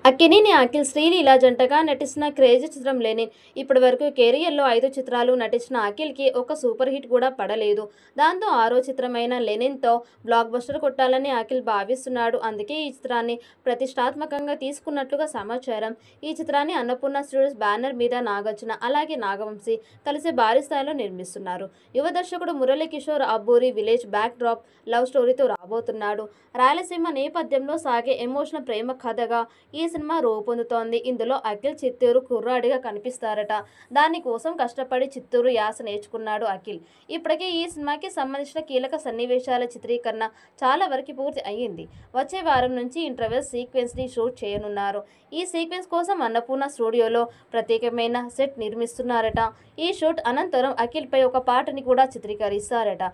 అక్కినేని అఖిల్ శ్రీలీల జంటగా నటిస్తున్న క్రేజీ చిత్రం లెనిన్. ఇప్పటి వరకు కెరియర్లో 5 చిత్రాలు నటించిన అఖిల్కి ఒక సూపర్ హిట్ కూడా పడలేదు. దాంతో 6వ చిత్రమైన లెనిన్తో బ్లాక్ బస్టర్ కొట్టాలని అఖిల్ భావిస్తున్నాడు. అందుకే ఈ చిత్రాన్ని ప్రతిష్టాత్మకంగా తీసుకున్నట్లుగా సమాచారం. ఈ చిత్రాన్ని అన్నపూర్ణ స్టూడియోస్ బ్యానర్ మీద నాగార్జున అలాగే నాగవంశీ కలిసి భారీ స్థాయిలో నిర్మిస్తున్నారు. యువ దర్శకుడు Murali Kishore Abburi village backdrop love స్టోరీతో రాబోతున్నాడు. రాయలసీమ నేపథ్యంలో సాగే ఎమోషనల్ ప్రేమ కథగా ఈ సినిమా రూపొందుతోంది. ఇందులో అఖిల్ చిత్తూరు కుర్రాడిగా కనిపిస్తారట. దానికోసం కష్టపడి చిత్తూరు యాస నేర్చుకున్నాడు అఖిల్. ఇప్పటికే ఈ సినిమాకి సంబంధించిన కీలక సన్నివేశాల చిత్రీకరణ చాలా వరకు పూర్తి అయ్యింది. వచ్చే వారం నుంచి ఇంటర్వెల్ సీక్వెన్స్ ని షూట్ చేయనున్నారు. ఈ సీక్వెన్స్ కోసం అన్నపూర్ణ స్టూడియోలో ప్రత్యేకమైన సెట్ నిర్మిస్తున్నారట. ఈ షూట్ అనంతరం అఖిల్ పై ఒక పాటని కూడా చిత్రీకరిస్తారట.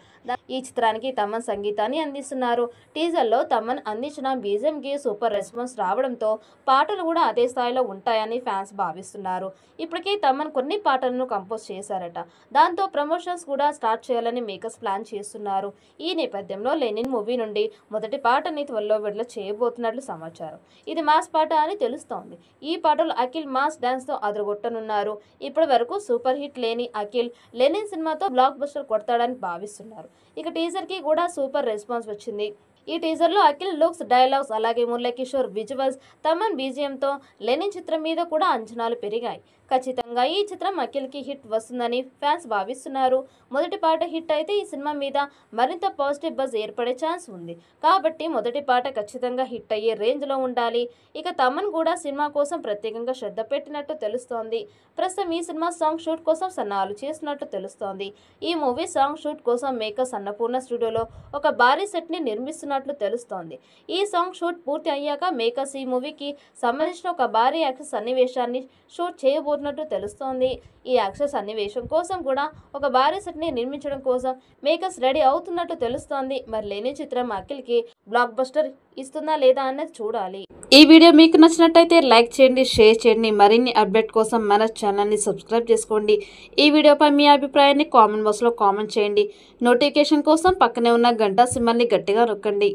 ఈ చిత్రానికి తమన్ సంగీతాన్ని అందిస్తున్నారు. టీజర్లో తమన్ అందించిన బీజిఎంకి సూపర్ రెస్పాన్స్ రావడంతో పాటలు కూడా అదే స్థాయిలో ఉంటాయని ఫ్యాన్స్ భావిస్తున్నారు. ఇప్పటికే తమన్ కొన్ని పాటలను కంపోజ్ చేశారట. దాంతో ప్రమోషన్స్ కూడా స్టార్ట్ చేయాలని మేకర్స్ ప్లాన్ చేస్తున్నారు. ఈ నేపథ్యంలో లెనిన్ మూవీ నుండి మొదటి పాటని త్వరలో విడుదల చేయబోతున్నట్లు సమాచారం. ఇది మాస్ పాట అని తెలుస్తోంది. ఈ పాటలు అఖిల్ మాస్ డాన్స్ తో అదరగొట్టనున్నారు. ఇప్పటి వరకు సూపర్ హిట్ లేని అఖిల్ లెనిన్ సినిమాతో బ్లాక్ బస్టర్ కొడతాడని భావిస్తున్నారు. ఇక టీజర్ కి కూడా సూపర్ రెస్పాన్స్ వచ్చింది. ఈ టీజర్లో అఖిల్ లుక్స్, డైలాగ్స్ అలాగే మురళీ కిషోర్ విజువల్స్, తమన్ బీజిఎంతో లెనిన్ చిత్రం మీద కూడా అంచనాలు పెరిగాయి. ఖచ్చితంగా ఈ చిత్రం అఖిల్కి హిట్ వస్తుందని ఫ్యాన్స్ భావిస్తున్నారు. మొదటి పాట హిట్ అయితే ఈ సినిమా మీద మరింత పాజిటివ్ బజ్ ఏర్పడే ఛాన్స్ ఉంది. కాబట్టి మొదటి పాట ఖచ్చితంగా హిట్ అయ్యే రేంజ్లో ఉండాలి. ఇక తమన్ కూడా సినిమా కోసం ప్రత్యేకంగా శ్రద్ధ పెట్టినట్టు తెలుస్తోంది. ప్రస్తుతం ఈ సినిమా సాంగ్ షూట్ కోసం సన్నాహాలు చేస్తున్నట్టు తెలుస్తోంది. ఈ మూవీ సాంగ్ షూట్ కోసం మేకర్స్ అన్నపూర్ణ స్టూడియోలో ఒక భారీ సెట్ని నిర్మిస్తున్నట్లు తెలుస్తోంది. ఈ సాంగ్ షూట్ పూర్తి అయ్యాక మేకర్స్ ఈ మూవీకి సంబంధించిన ఒక భారీ యాక్షన్ సన్నివేశాన్ని షూట్ చేయబోతున్నట్టు తెలుస్తోంది. ఈ యాక్షన్ సన్నివేశం కోసం కూడా ఒక భారీ సెట్ని నిర్మించడం కోసం మేకర్స్ రెడీ అవుతున్నట్టు తెలుస్తోంది. మరి లెనిన్ చిత్రం అఖిల్కి బ్లాక్ బస్టర్ ఇస్తుందా లేదా అన్నది చూడాలి. ఈ వీడియో మీకు నచ్చినట్టయితే లైక్ చేయండి, షేర్ చేయండి. మరిన్ని అప్డేట్ కోసం మన ఛానల్ని సబ్స్క్రైబ్ చేసుకోండి. ఈ వీడియోపై మీ అభిప్రాయాన్ని కామెంట్ బాక్స్లో కామెంట్ చేయండి. నోటిఫికేషన్ కోసం పక్కనే ఉన్న గంట సింబల్ని గట్టిగా నొక్కండి.